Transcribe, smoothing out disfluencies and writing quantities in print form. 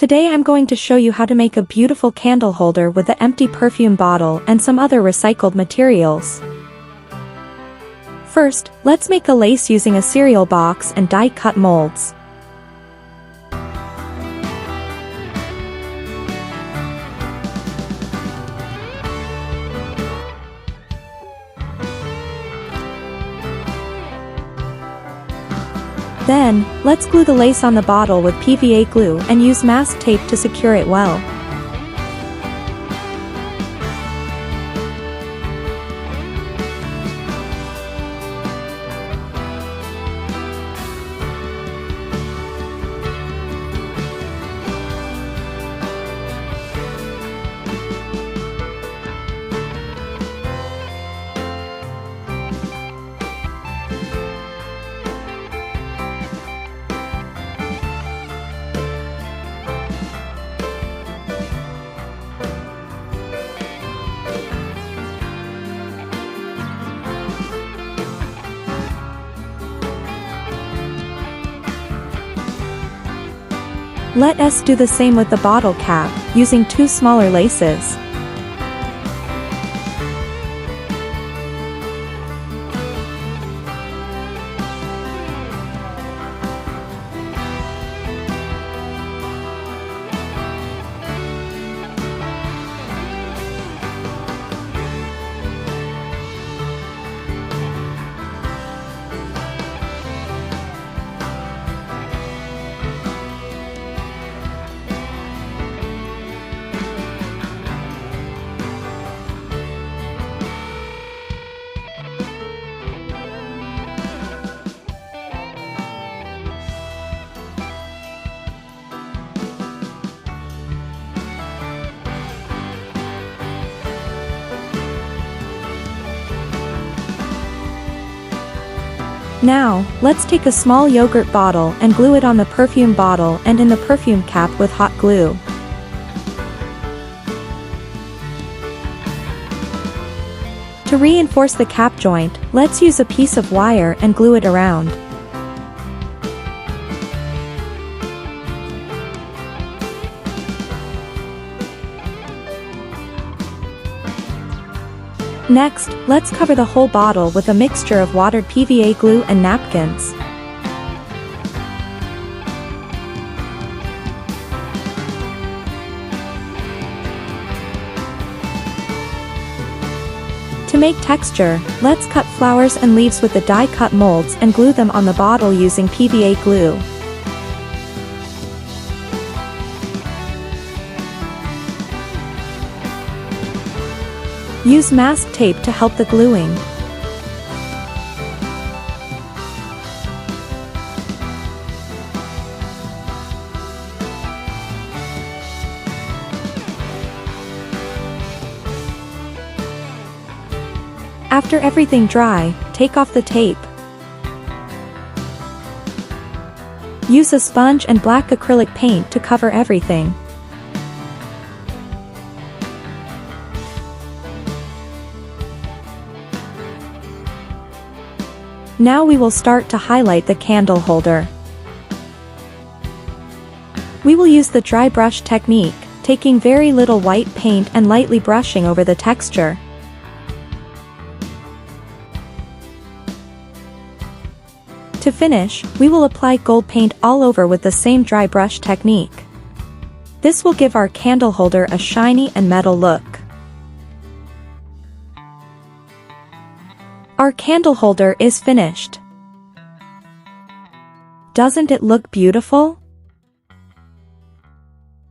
Today I'm going to show you how to make a beautiful candle holder with an empty perfume bottle and some other recycled materials. First, let's make a lace using a cereal box and die-cut molds. Then, let's glue the lace on the bottle with PVA glue and use mask tape to secure it well. Let us do the same with the bottle cap, using 2 smaller laces. Now, let's take a small yogurt bottle and glue it on the perfume bottle and in the perfume cap with hot glue. To reinforce the cap joint, let's use a piece of wire and glue it around. Next, let's cover the whole bottle with a mixture of watered PVA glue and napkins. To make texture, let's cut flowers and leaves with the die-cut molds and glue them on the bottle using PVA glue. Use mask tape to help the gluing. After everything dry, take off the tape. Use a sponge and black acrylic paint to cover everything. Now we will start to highlight the candle holder. We will use the dry brush technique, taking very little white paint and lightly brushing over the texture. To finish, we will apply gold paint all over with the same dry brush technique. This will give our candle holder a shiny and metal look. Our candle holder is finished. Doesn't it look beautiful?